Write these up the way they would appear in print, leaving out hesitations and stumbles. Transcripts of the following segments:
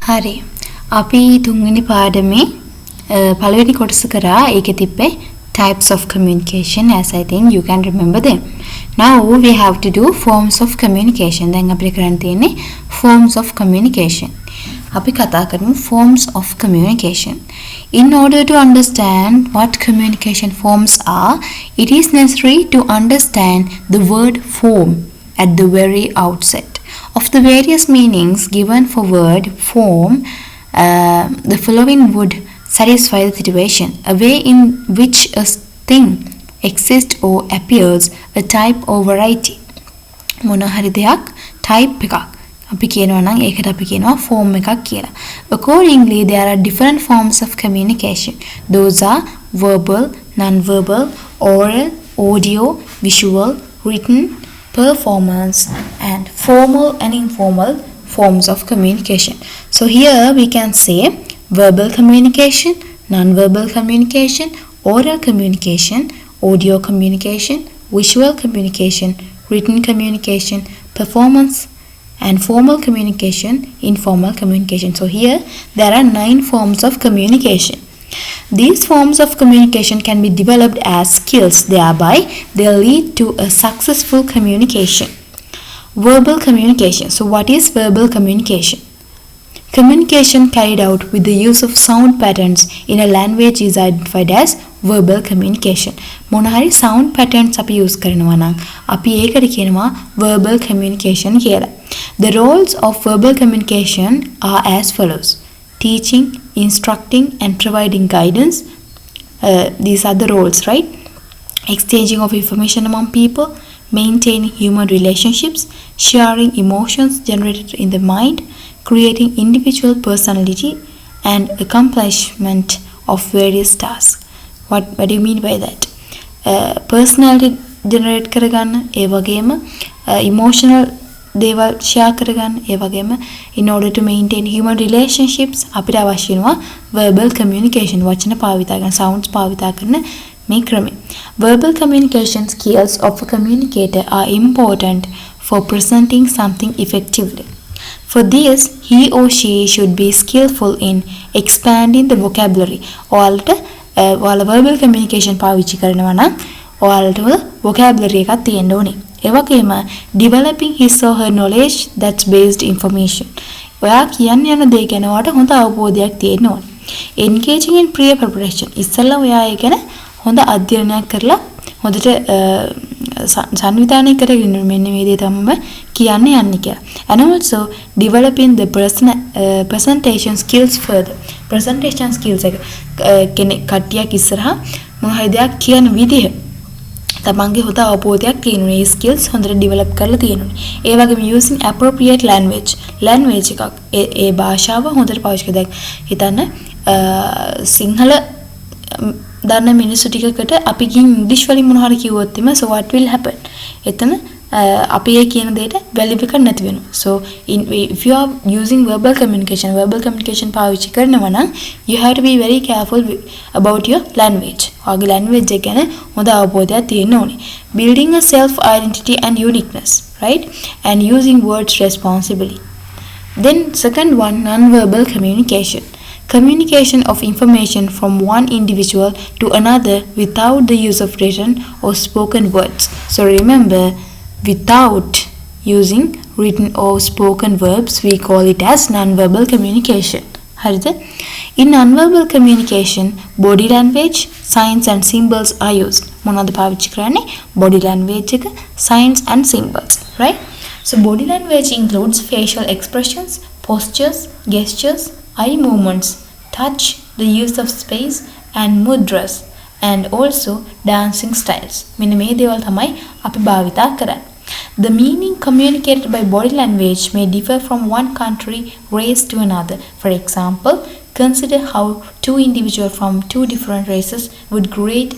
හරි. අපි තුන්වෙනි පාඩමේ පළවෙනි කොටස කරා ඒකේ තිබ්බේ types of communication, as I think you can remember them. Now we have to do forms of communication. දැන් අපිට කරන්න තියෙන්නේ forms of communication. අපි කතා කරමු forms of communication. In order to understand what communication forms are, it is necessary to understand the word form at the very outset. Of the various meanings given for word form, the following would satisfy the situation. A way in which a thing exists or appears, a type or variety. මොන හරි දෙයක් type එකක් අපි කියනවා නම් ඒකට අපි කියනවා form එකක් කියලා. Accordingly, there are different forms of communication. Those are verbal, non-verbal, oral, audio, visual, written, performance, and formal and informal forms of communication. So here we can say verbal communication, non-verbal communication, oral communication, audio communication, visual communication, written communication, performance, and formal communication, informal communication. So here there are 9 forms of communication. These forms of communication can be developed as skills, thereby they lead to a successful communication. Verbal communication. So what is verbal communication? Communication carried out with the use of sound patterns in a language is identified as verbal communication. මොන හරි sound patterns අපි use කරනවා නම් අපි ඒකට කියනවා verbal communication කියලා. The roles of verbal communication are as follows: teaching, instructing, and providing guidance. These are the roles, right? Exchanging of information among people, maintaining human relationships, sharing emotions generated in the mind, creating individual personality, and accomplishment of various tasks. What do you mean by that? Personality generate කරගන්න, ඒ වගේම emotional දේවල් share කරගන්න, ඒ වගේම in order to maintain human relationships අපිට අවශ්‍ය වෙනවා verbal communication. වචන භාවිතා කරන, sounds භාවිතා කරන මේ ක්‍රමය. Verbal communication skills of a communicator are important for presenting something effectively. For this, he or she should be skillful in expanding the vocabulary. ඔයාලට verbal communication පාවිච්චි කරනවා නම් ඔයාලට vocabulary එකක් තියෙන්න ඕනේ. ඒ වගේම developing his or her knowledge that's based information. ඔයා කියන්න යන දේ ගැන ඔයාලට හොඳ අවබෝධයක් තියෙන්න ඕනේ. Engaging in prior preparation. ඉස්සෙල්ලා ඔයා ඒ ගැන හොඳ අධ්‍යයනයක් කරලා හොඳට සංවිධානය කරගෙන මෙන්න මේ දේ තමයි කියන්න යන්නේ කියලා. And also developing the presentation skills further. Presentation skills එක කෙනෙක් කට්ටියක් ඉස්සරහා මොන හරි දෙයක් කියන විදිහ තමන්ගේ හොඳ අවබෝධයක් තියෙනවා. මේ skills හොඳට develop කරලා තියෙනවා. ඒ වගේම using appropriate language එකක් ඒ භාෂාව හොඳට පාවිච්චි කරලා හිතන්න සිංහල දන්න මිනිස්සු ටිකකට අපි ගිහින් ඉංග්‍රීසි වලින් මොනවා හරි කිව්වොත් එimhe so what will happen? එතන අපි ඒ කියන දෙයට වැලියු එකක් නැති වෙනවා. So if you are using verbal communication පාවිච්චි කරනවා නම් you have to be very careful about your language. ඔයාගේ language එක ගැන හොඳ අවබෝධයක් තියෙන්න ඕනේ. Building a self identity and uniqueness, right? And using words responsibly. Then second one, non-verbal communication. Communication of information from one individual to another without the use of written or spoken words. So remember, without using written or spoken verbs, we call it as non-verbal communication. හරිද? In non-verbal communication, body language, signs and symbols are used. මොනවද පාවිච්චි කරන්නේ? Body language එක, signs and symbols, right? So body language includes facial expressions, postures, gestures, eye movements, touch, the use of space, and mudras, and also dancing styles. මෙන්න මේ දේවල් තමයි අපි භාවිතා කරන්නේ. The meaning communicated by body language may differ from one country, race to another. For example, consider how two individuals from two different races would greet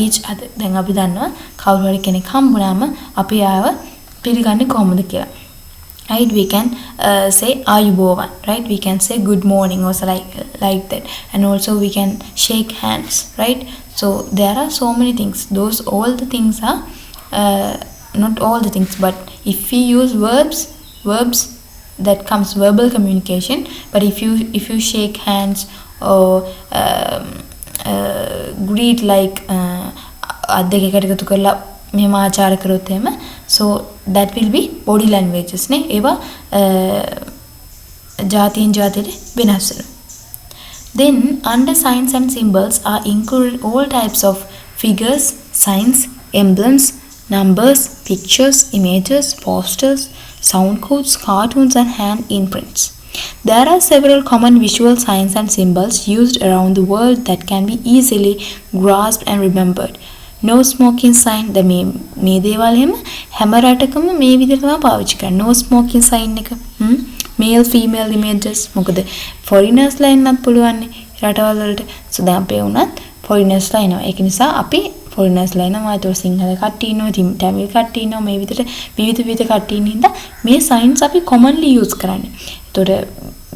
each other. දැන් අපි දන්නවා කවුරු හරි කෙනෙක් හම්බුනාම අපි ආව පිළිගන්නේ කොහොමද කියලා. Right, we can say ayubovan, right? We can say good morning also like that, and also we can shake hands, right? So there are so many things. All the things are not all the things, but if we use verbs that comes verbal communication. But if you shake hands or greet like අද්දක එකතු කරලා මෙහෙම ආචාර කරොත් එහෙම so that will be body languages නේ ඒවා ජාතියෙන් ජාතියට වෙනස් වෙනවා. Then under signs and symbols are included all types of figures, signs, emblems, numbers, pictures, images, posters, sound codes, cartoons and hand imprints. There are several common visual signs and symbols used around the world that can be easily grasped and remembered. No smoking sign the මේ දේවල් එහෙම හැම රටකම මේ විදිහට තමයි පාවිච්චි කරන්නේ. No smoking sign එක male female images මොකද foreigners ලා එන්නත් පුළුවන් නේ රටවල් වලට. so දැන් අපේ උනත් foreigners ලා එනවා. ඒක නිසා අපි foreigners ලා එනවා. ඒතකොට සිංහල කට්ටිය ඉන්නවා, තමිල් කට්ටිය ඉන්නවා. මේ විදිහට විවිධ කට්ටිය ඉන්න හින්දා මේ signs අපි commonly use කරන්නේ. ඒතකොට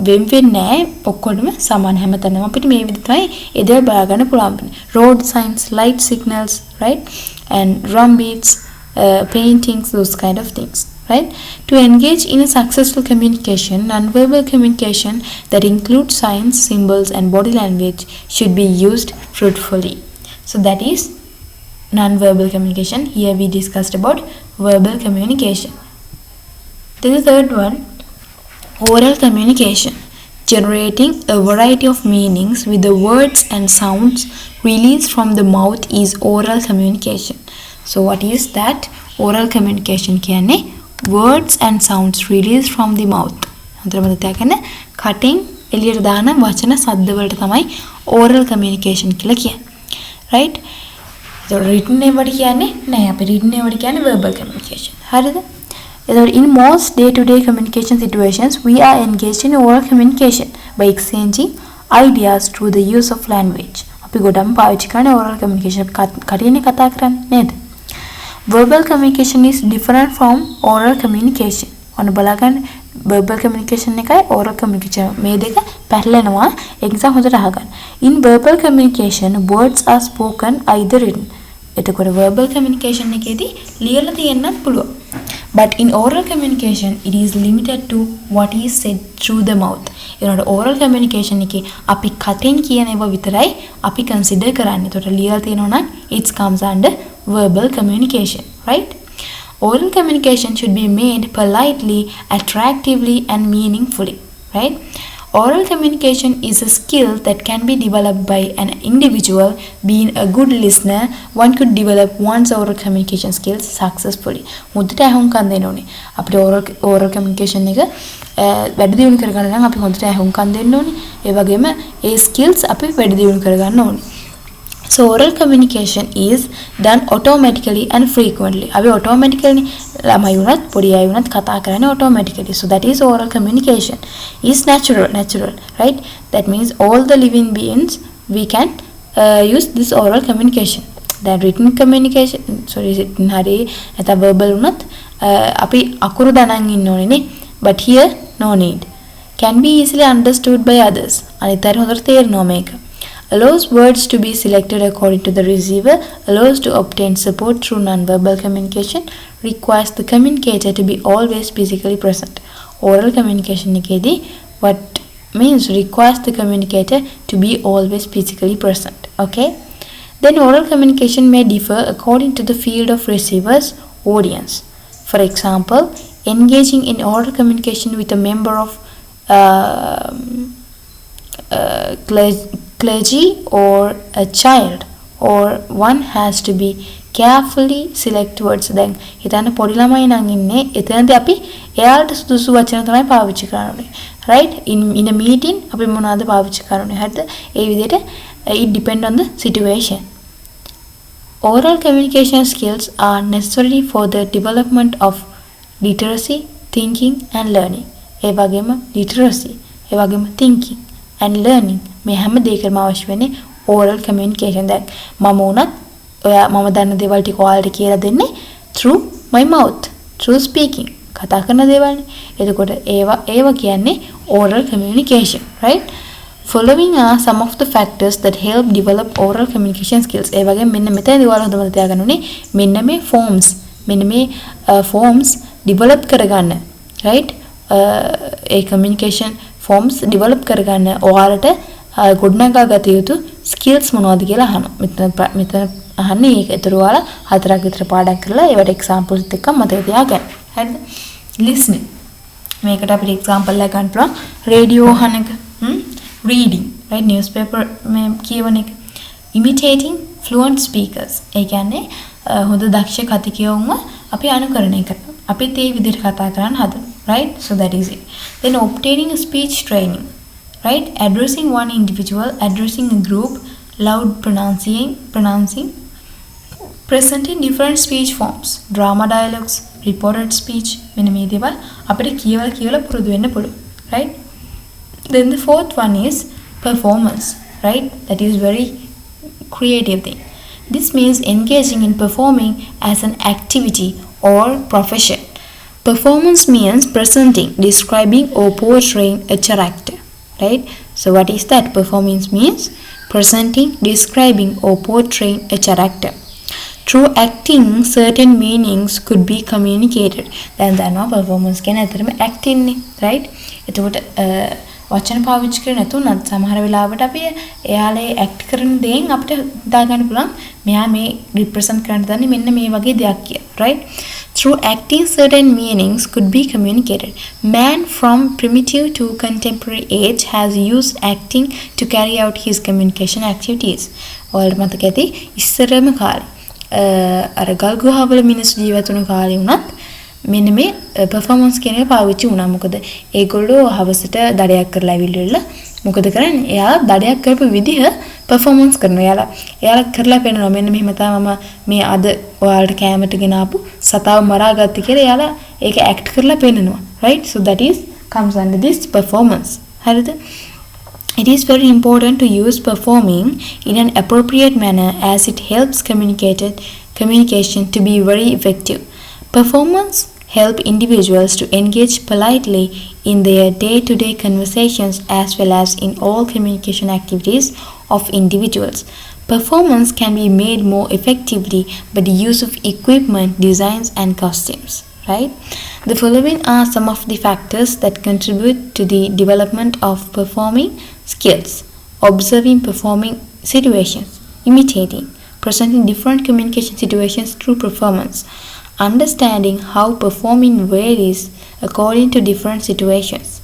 වෙන් වෙන්නේ නැහැ ඔක්කොටම සමාන හැමතැනම අපිට මේ විදිහට තමයි ඒ දේවල් බලා ගන්න පුළුවන්. road signs, light signals, right, and drum beats, paintings, those kind of things, right. To engage in a successful communication, non-verbal communication that includes signs, symbols and body language should be used fruitfully. So that is non-verbal communication. Here we discussed about verbal communication. Then the third one, oral communication, generating a variety of meanings with the words and sounds released from the mouth is oral communication. So what is that? Oral communication කියන්නේ words and sounds released from the mouth. අන්තරමද තකන කටින් එළියට දාන වචන ශබ්ද වලට තමයි oral communication කියලා කියන්නේ. right? So written ඒවට කියන්නේ නෑ අපි written ඒවට කියන්නේ verbal communication. හරිද? In most day-to-day communication situations, we are engaged in oral communication by exchanging ideas through the use of language. අපි ගොඩම පාවිච්චි කරන oral communication කටින් කතා කරන්නේ නේද? Verbal communication is different from oral communication. ඔන්න බලගන්න verbal communication එකයි oral communication මේ දෙක පැටලෙනවා. ඒ නිසා හොඳට අහගන්න. In verbal communication, words are spoken either written. එතකොට verbal communication එකේදී ලියලා තියෙන්නත් පුළුවන්. But in oral communication, it is limited to what is said through the mouth. ඒනොට oral communication එකේ අපි කටින් කියන ඒවා විතරයි අපි consider කරන්නේ. එතකොට ලියලා තියෙනවා නම් it comes under verbal communication, right? Oral communication should be made politely, attractively and meaningfully, right? Oral communication is a skill that can be developed by an individual. Being a good listener, one could develop one's oral communication skills successfully. මුද්දට අහුම්කම් දෙන්න ඕනේ. අපිට oral communication එක වැඩි දියුණු කරගන්න නම් අපි හොඳට අහුම්කම් දෙන්න ඕනේ. ඒ වගේම ඒ skills අපි වැඩි දියුණු කරගන්න ඕනේ. So oral communication is done automatically and frequently. අපි automatically ළමයි වුණත් පොඩි අය වුණත් කතා කරන්නේ automatically. So that is oral communication. Is natural, right? That means all the living beings we can use this oral communication. Then written communication, written hari නැත්නම් verbal වුණත් අපි අකුරු දනන් ඉන්න ඕනේ නේ. But here no need. Can be easily understood by others. අනිත් අය හොඳට තේරෙනවා මේක. Allows words to be selected according to the receiver, allows to obtain support through non-verbal communication, requires the communicator to be always physically present. Oral communication එකේදී what means requires the communicator to be always physically present. Okay? Then oral communication may differ according to the field of receiver's audience. For example, engaging in oral communication with a member of clergy or a child, or one has to be carefully select words. දැන් හිතන්න පොඩි ළමයි නම් ඉන්නේ එතනදී අපි එයාට සුදුසු වචන තමයි පාවිච්චි කරන්නේ. right? In a meeting අපි මොනවද පාවිච්චි කරන්නේ? හරිද? ඒ විදිහට it depend on the situation. Oral communication skills are necessary for the development of literacy, thinking and learning. ඒ වගේම literacy, ඒ වගේම thinking and learning මේ හැම දෙයකම අවශ්‍ය වෙන්නේ oral communication. දැන් මම උනත් ඔයා මම දන්න දේවල් ටික ඔයාලට කියලා දෙන්නේ through my mouth, through speaking. කතා කරන දේවල්නේ. එතකොට ඒව කියන්නේ oral communication, right? Following are some of the factors that help develop oral communication skills. ඒ වගේ මෙන්න මෙතනදී ඔයාලා හොඳට තියාගන්න ඕනේ මෙන්න මේ forms develop කරගන්න, right? ඒ කමියුනිකේෂන් ෆෝම්ස් ඩෙවලොප් කරගන්න ඔයාලට ගොඩනගා ගත යුතු ස්කිල්ස් මොනවද කියලා අහනවා. මෙතන අහන්නේ ඒක. ඒතර ඔයාලා 4ක් විතර පාඩම් කරලා ඒවට එක්සැම්පල්ස් ටිකක් මතක තියාගන්න. හරිද? listening. මේකට අපිට එක්සැම්පල් එකක් ගන්න පුළුවන්. රේඩියෝ අහන එක. reading, right? newspaper මේ කියවන එක. imitating fluent speakers. ඒ කියන්නේ හොඳ දක්ෂ කතිකයෝන්ව අපි අනුකරණය කරනවා. අපිත් ඒ විදිහට කතා කරන්න හදනවා. Right? So that is it. Then obtaining a speech training. Right? Addressing one individual, addressing a group, loud pronouncing, presenting different speech forms, drama dialogues, reported speech, මෙන්න මේ දේවල් අපිට කියවලා පුරුදු වෙන්න පුළුවන්. Right? Then the fourth one is performance. Right? That is very creative thing. This means engaging in performing as an activity or profession. Performance means presenting, describing or portraying a character. Right? So what is that? Performance means presenting, describing or portraying a character. Through acting, certain meanings could be communicated. Then දන්නවා performance කියන්නේ ඇත්තටම acting නේ. Right? එතකොට වචන පාවිච්චි කරේ නැතුණත් සමහර වෙලාවට අපි එයාලේ ඇක්ට් කරන දේෙන් අපිට හිතා ගන්න පුළුවන් මෙයා මේ රිප්‍රසන්ට් කරන්න දන්නේ මෙන්න මේ වගේ දෙයක් කියලා. Right? Through acting, certain meanings could be communicated. Man from primitive to contemporary age has used acting to carry out his communication activities. ඔයාලට මතක ඇති ඉස්සරම කාලේ අර ගල් ගුහාවල මිනිස්සු ජීවත් වුණ කාලේ වුණත් මෙන්න මේ performance කියන එක පාවිච්චි වුණා. මොකද ඒගොල්ලෝ හවසට දඩයක් කරලා ඇවිල්ලා මොකද කරන්නේ? එයා දඩයක් කරපු විදිහ performance කරනවා. එයාලා කරලා පෙන්නනවා මෙන්න මෙහෙම තමයි මේ අද ඔයාලට කැමරට ගෙන ආපු සතාව මරාගත්තේ කියලා එයාලා ඒක act කරලා පෙන්නනවා. Right? So that is comes under this performance. හරිද? It is very important to use performing in an appropriate manner as it helps communication to be very effective. Performance help individuals to engage politely in their day-to-day conversations as well as in all communication activities of individuals. Performance can be made more effectively by the use of equipment, designs and costumes. Right? The following are some of the factors that contribute to the development of performing skills: observing performing situations, imitating, presenting different communication situations through performance, understanding how performing varies according to different situations,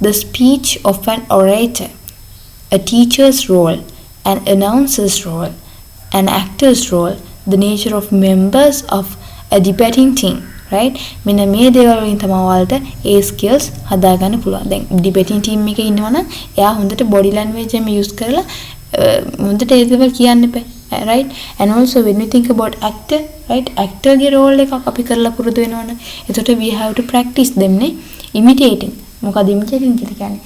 the speech of an orator, a teacher's role, an announcer's role, an actor's role, the nature of members of a debating team. Right? මෙන්න මේ දේවල් වලින් තමයි ඔයාලට ඒ skills හදාගන්න පුළුවන්. දැන් debating team එකේ ඉන්නවනම් එයා හොඳට body language එක use කරලා හොඳට ඒ දේවල් කියන්න එපා. Right? And also when we think about actor, right? actor ගේ role එකක් අපි කරලා පුරුදු වෙනවනේ. එතකොට we have to practice them නේ. imitating. මොකද imitating කියන්නේ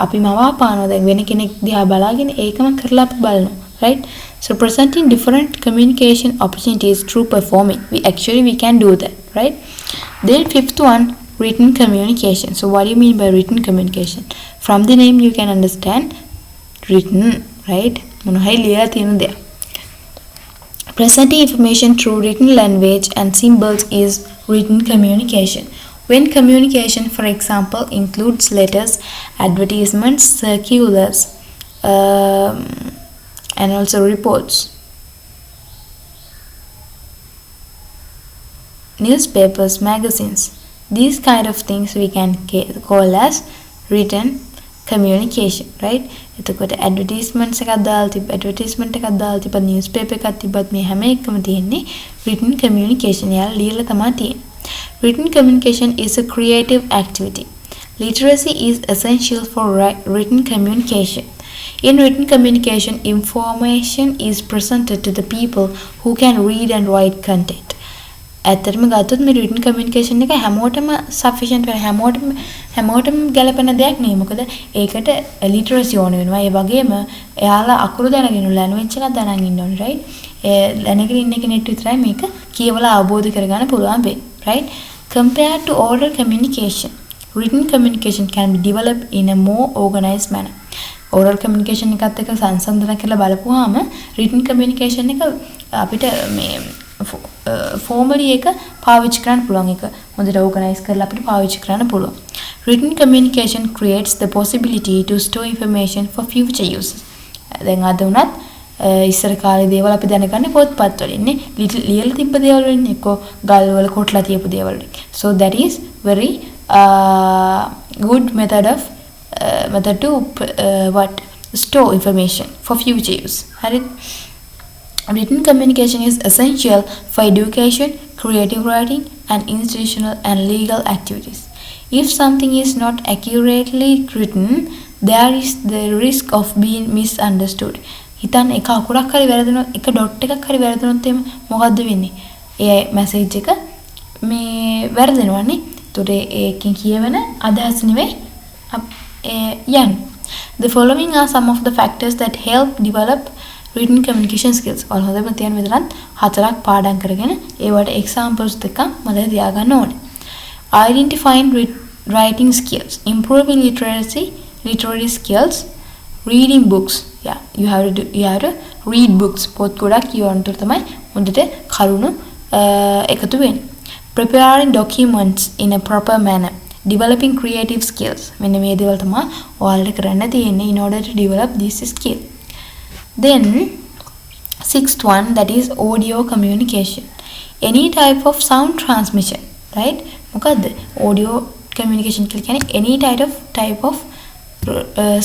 අපි මවාපානවා. දැන් වෙන කෙනෙක් දිහා බලාගෙන ඒකම කරලා අපි බලනවා. Right? So presenting different communication opportunities through performing. We can do that. Right? Then fifth one, written communication. So what do you mean by written communication? From the name you can understand written. Right? Presenting information through written language and symbols is written communication. When communication, for example, includes letters, advertisements, circulars, and also reports, newspapers, magazines, these kind of things we can call as written communication. Right? එතකොට advertisements එකක් දාලා තිබ්බ newspaper එකක් තිබ්බත් මේ හැම එකම තියෙන්නේ written communication. යාලා ලියලා තමයි තියෙන්නේ. Written communication is a creative activity. Literacy is essential for written communication. In written communication, information is presented to the people who can read and write content. ඇත්තටම ගත්තොත් මේ written communication එක හැමෝටම sufficient වෙන හැමෝටම ගැලපෙන දෙයක් නෙවෙයි. මොකද ඒකට literacy ඕන වෙනවා. ඒ වගේම එයාලා අකුරු දැනගෙන language එකක් දැනගෙන ඉන්න ඕනේ. Right? ඒ දැනගෙන ඉන්න කෙනෙක් විතරයි මේක කියවලා අවබෝධ කරගන්න පුළුවන් වෙන්නේ. Right? Compared to oral communication, written communication can be developed in a more organized manner. Oral communication එකත් එක්ක සංසන්දනය කරලා බලපුවාම written communication එක අපිට මේ formally එක පාවිච්චි කරන්න පුළුවන්. එක හොඳට organize කරලා අපිට පාවිච්චි කරන්න පුළුවන්. Written communication creates the possibility to store information for future use. දැන් අද උනත් ඉස්සර කාලේ දේවල් අපි දැනගන්නේ පොත්පත් වලින් නේ. ලියලා තිබ්බ දේවල් වලින් එක්ක ගල් වල කොටලා තියපු දේවල් වලින්. So that is very good method to store information for future use. හරි. Written communication is essential for education, creative writing, and institutional and legal activities. If something is not accurately written, there is the risk of being misunderstood. හිතන්න එක අකුරක් හරි වැරදුනොත් එක dot එකක් හරි වැරදුනොත් එimhe මොකද්ද වෙන්නේ? ඒ message එක මේ වැරදෙනවනේ. ඒතකොට ඒකෙන් කියවෙන අදහස් නෙවෙයි යන්නේ. The following are some of the factors that help develop written communication skills. ඔයාලා හොඳටම තියන්න මෙතනත් හතරක් පාඩම් කරගෙන ඒවට examples දෙකක් මතක තියාගන්න ඕනේ. Identifying writing skills, improving literary skills, reading books. Yeah, you have to read books. පොත් ගොඩක් කියවන්න තමයි හොඳට කරුණු එකතු වෙන්නේ. Preparing documents in a proper manner, developing creative skills. මෙන්න මේ දේවල් තමයි ඔයාලට කරන්න තියෙන්නේ in order to develop this skill. Then sixth one, that is audio communication. Any type of sound transmission, right? මොකද්ද audio communication කියලා කියන්නේ any type of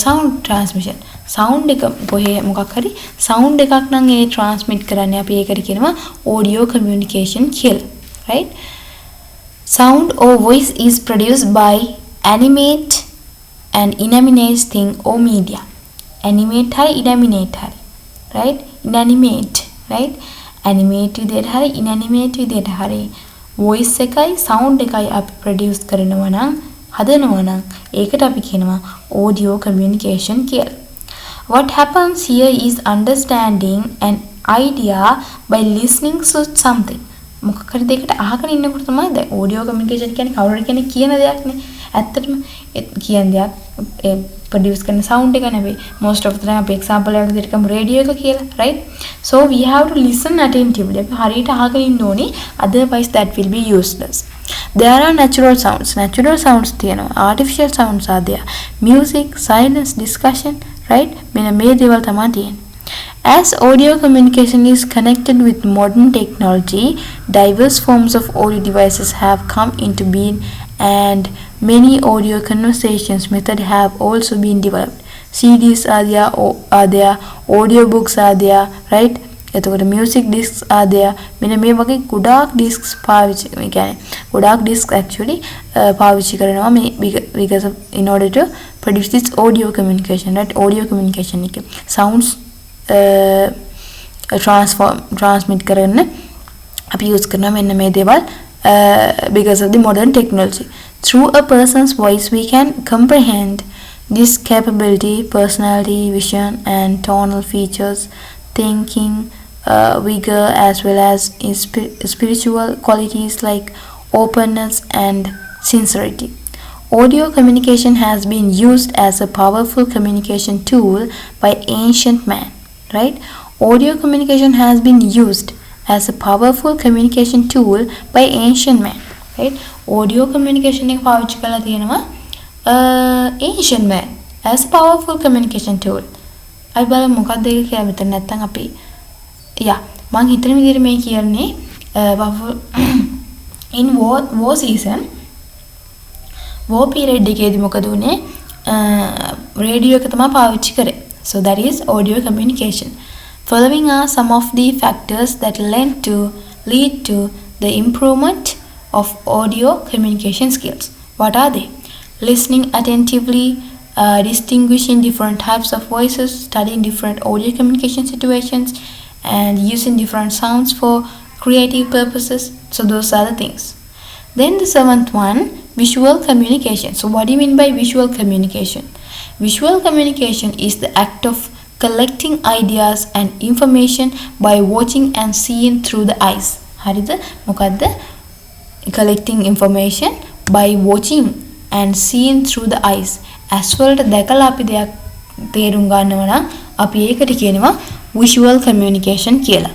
sound transmission. sound එක කොහේ මොකක් හරි sound එකක් නම් ඒ transmit කරන්නේ අපි ඒකට කියනවා audio communication කියලා, right? Sound or voice is produced by animate and inanimate thing or media. Animate hari inanimate hari, right? Inanimate, right? Animate විදියට hari inanimate විදියට hari voice එකයි sound එකයි අපි produce කරනවා නම් හදනවා නම් ඒකට අපි කියනවා audio communication කියලා. What happens here is understanding an idea by listening to something. මොකක් හරි දෙයකට අහගෙන ඉන්නකොට තමයි දැන් audio communication කියන්නේ කවුරුහරි කෙනෙක් කියන දෙයක් නේ. ඇත්තටම කියන දෙයක් ඒ produce කරන sound එක නෙවෙයි. Most of the time අපි example එකක් විදිහට කමු radio එක කියලා, right? So we have to listen attentively. අපි හරියට අහගෙන ඉන්න ඕනේ. Otherwise that will be useless. There are natural sounds. Natural sounds තියෙනවා. Artificial sounds are there. Music, silence, discussion, right? මෙන්න මේ දේවල් තමයි තියෙන්නේ. As audio communication is connected with modern technology, diverse forms of audio devices have come into being and many audio conversations methods have also been developed. CDs are there, audiobooks are there, right? එතකොට music discs are there. මෙන්න මේ වගේ ගොඩාක් discs පාවිච්චි කියන්නේ ගොඩාක් discs actually පාවිච්චි කරනවා මේ because of in order to produce this audio communication, right? Audio communication එක sounds transmit කරන්න අපි use කරනවා මෙන්න මේ දේවල් because of the modern technology. Through a person's voice we can comprehend this capability, personality, vision and tonal features, thinking, vigor, as well as spiritual qualities like openness and sincerity. Audio communication has been used as a powerful communication tool by ancient man, right? Audio communication has been used as a powerful communication tool by ancient man, right? Audio communication එක පාවිච්චි කරලා තියෙනවා ancient man as a powerful communication tool. අපි බලමු මොකක්ද ඒක කියලා මෙතන නැත්තම් අපි මම හිතන විදිහට මේ කියන්නේ in war season war period එකේදී මොකද උනේ රේඩියෝ එක තමයි පාවිච්චි කරේ. So that is audio communication. Following are some of the factors that lead to the improvement of audio communication skills. What are they? Listening attentively, distinguishing different types of voices, studying different audio communication situations, and using different sounds for creative purposes. So those are the things. Then the seventh one, visual communication. So what do you mean by visual communication? Visual communication is the act of collecting ideas and information by watching and seeing through the eyes. හරිද? මොකද්ද? Collecting information by watching and seeing through the eyes. as වලට දැකලා අපි දෙයක් තේරුම් ගන්නවා නම් අපි ඒකට කියනවා visual communication කියලා.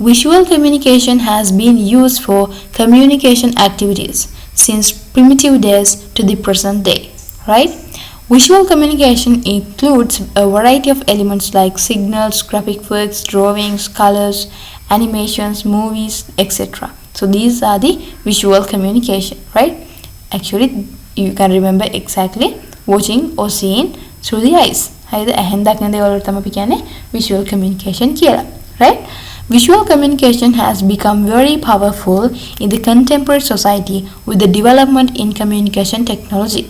Visual communication has been used for communication activities since primitive days to the present day, right? Visual communication includes a variety of elements like signals, graphic works, drawings, colors, animations, movies, etc. So these are the visual communication, right? Actually, you can remember exactly watching or seeing through the eyes. හරිද? ඇහෙන් දකින දේවල් වලට තමයි අපි කියන්නේ visual communication කියලා, right? Visual communication has become very powerful in the contemporary society with the development in communication technology.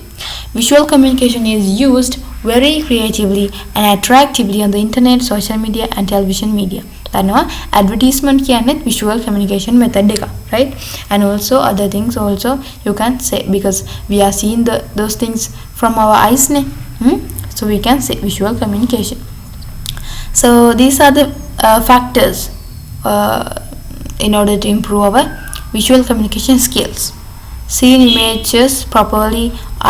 Visual communication is used very creatively and attractively on the internet, social media and television media. දන්නවා advertisement කියන්නේ visual communication method එක, right? And also other things also you can say because we are seeing those things from our eyes ne. So we can say visual communication. So these are the factors in order to improve our visual communication skills. Seeing images properly,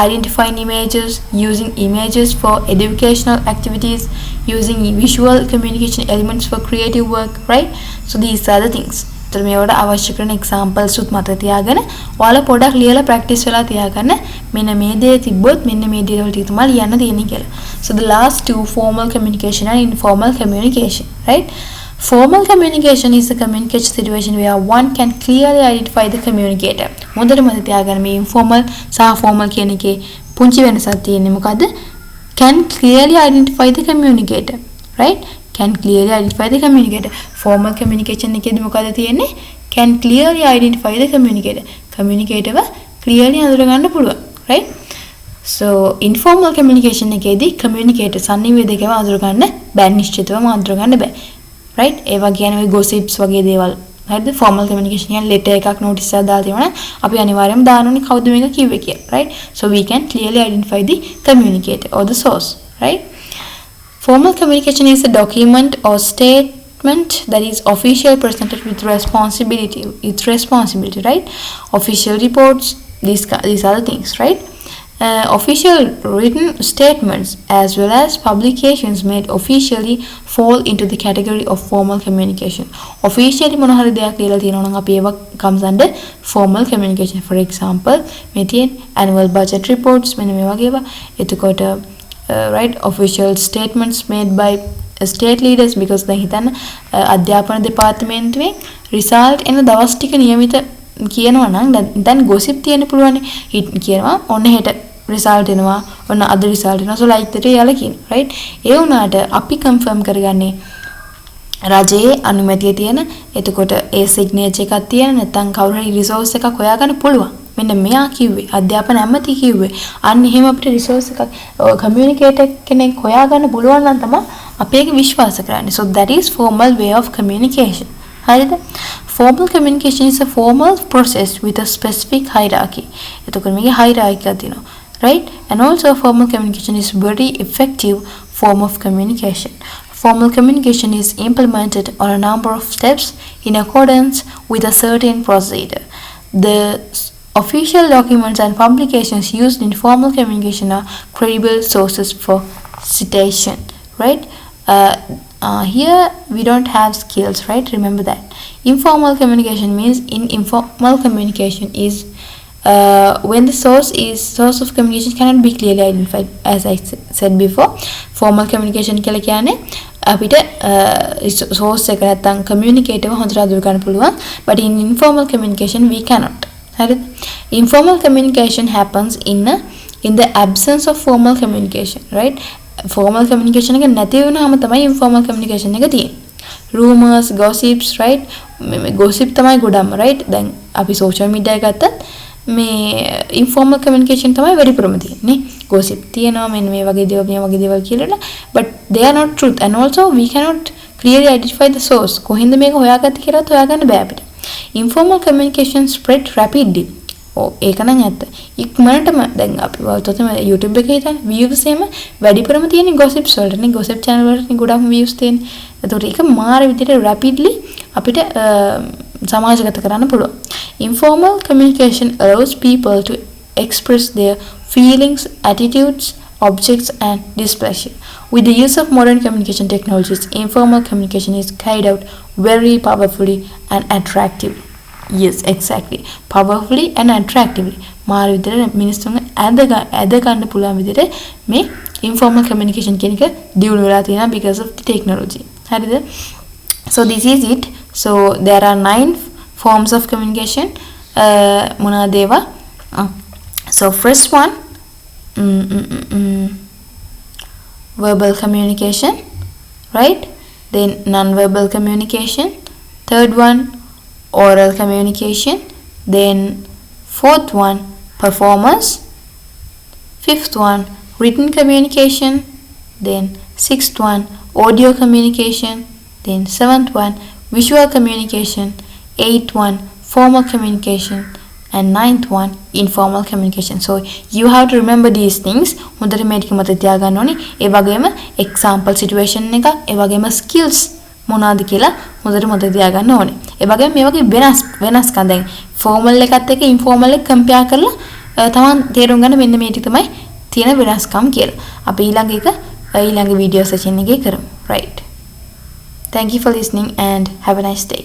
identifying images, using images for educational activities, using visual communication elements for creative work, right? So these are the things. So මේවට අවශ්‍ය කරන examples උත් මතක තියාගෙන ඔයාලා පොඩක් ලියලා practice වෙලා තියාගන්න මෙන්න මේ දේ තිබ්බොත් මෙන්න මේ දේ වලට තමයි ලියන්න තියෙන්නේ කියලා. So the last two, formal communication and informal communication, right? Formal communication is a communication situation where one can clearly identify the communicator. මොදට මතක තියාගන්න මේ informal සහ formal කියන එකේ පුංචි වෙනසක් තියෙන්නේ මොකද්ද? Can clearly identify the communicator, right? Can clearly identify the communicator. Formal communication එකේදී මොකද තියෙන්නේ? Can clearly identify the communicator. Communicator ව clearly හඳුනා ගන්න පුළුවන්, right? So informal communication එකේදී communicator සංනිවේදකව හඳුනා ගන්න බෑ, නිශ්චිතවම හඳුනා ගන්න බෑ, right? ඒ වගේ යන gossips වගේ දේවල්. හරිද? Formal communication කියන්නේ letter එකක් notice එකක් දාලා තියෙනවා අපි අනිවාර්යයෙන්ම දාන්න ඕනේ කවුද මේක කිව්වේ කියලා, right? So we can clearly identify the communicator or the source, right? Formal communication is a document or statement that is officially presented with responsibility. It's responsibility, right? Official reports, these are the things, right? Official written statements as well as publications made officially fall into the category of formal communication. Officially මොන හරි දෙයක් ලියලා තියෙනවා නම් අපි ඒව comes under formal communication. For example, මේ තියෙන annual budget reports මෙන්න මේ වගේ ඒවා. එතකොට right, official statements made by state leaders because දැන් හිතන්න අධ්‍යාපන දෙපාර්තමේන්තුවේ result එන දවස් ටික નિયમિત කියනවා නම් දැන් gossip තියෙන්න පුළුවන්. කියනවා ඔන්න හෙට result එනවා, ඔන්න අද result එනවා, so like that යාලා කියන, right? ඒ වුණාට අපි confirm කරගන්නේ රජයේ අනුමැතිය තියෙන, එතකොට ඒ signature එකක් තියෙන, නැත්නම් කවුරු හරි resource එකක් හොයාගන්න පුළුවන්. මෙන්න මෙයා කිව්වේ අධ්‍යාපන ඇමති කිව්වේ අන්න එහෙම අපිට රිසෝස් එකක් කමියුනිකේටර් කෙනෙක් හොයාගන්න පුළුවන් නම් තමයි අපි ඒක විශ්වාස කරන්නේ. So that is formal way of communication. හරිද? Formal communication is a formal process with a specific hierarchy. එතකොට මේකේ hierarchy එකක් තියෙනවා, right? And also formal communication is very effective form of communication. Formal communication is implemented on a number of steps in accordance with a certain procedure. The official documents and publications used in formal communication are credible sources for citation, right? Here we don't have skills, right? Remember that. Informal communication means in informal communication is when the source of communication cannot be clearly identified, as I said before. Formal communication කියලා කියන්නේ අපිට source එක නැත්තම් communicator හොඳට අඳුර ගන්න පුළුවන්, but in informal communication we cannot. Informal communication happens in the absence of formal communication, right? Formal communication එක නැති වුණාම තමයි informal communication එක තියෙන්නේ. Rumors, gossips, right? gossip තමයි ගොඩක්ම, right? දැන් අපි social media එක ගත්තත් මේ informal communication තමයි වැඩිපුරම තියෙන්නේ. gossip තියෙනවා මෙන්න මේ වගේ දේවල් කියලා, but they are not truth, and also we cannot clearly identify the source. කොහින්ද මේක හොයාගත්තේ කියලා හොයාගන්න බෑ අපිට. Informal communication spread rapidly. ඒක නම් ඇත්ත. ඉක්මනටම දැන් අපි වලතොතම YouTube එකේ හිතන්න views එහෙම වැඩිපුරම තියෙන්නේ gossips වලටනේ. gossip channel වලටනේ ගොඩක්ම views තියෙන්නේ. ඒතකොට ඒක මාර විදිහට rapidly අපිට සමාජගත කරන්න පුළුවන්. Informal communication allows people to express their feelings, attitudes, objects and displeasure. With the use of modern communication technologies, informal communication is carried out very powerfully and attractively. Yes, exactly. Powerfully and attractively. මාර විදිහට මිනිස්සුන් ඇද ගන්න පුළුවන් විදිහට මේ informal communication කියන එක දියුණු වෙලා තියෙනවා because of the technology. හරිද? So this is it. So there are 9 forms of communication. මොනවාද ඒවා? So first one, verbal communication, right? Then non-verbal communication. Third one, oral communication. Then fourth one, performance. Fifth one, written communication. Then sixth one, audio communication. Then seventh one, visual communication. Eighth one, formal communication. And ninth one, informal communication. So you have to remember these things. හොඳට මේ ටික මතක තියාගන්න ඕනේ. ඒ වගේම example situation එක, ඒ වගේම skills මොනවාද කියලා හොඳට මතක තියාගන්න ඕනේ. ඒ වගේම මේ වගේ වෙනස්කම් දැන් formal එකත් එක්ක informal එක compare කරලා තමන් තේරුම් ගන්න මෙන්න මේ ටික තමයි තියෙන වෙනස්කම් කියලා. අපි ඊළඟ video session එකේ කරමු. Right. Thank you for listening and have a nice day.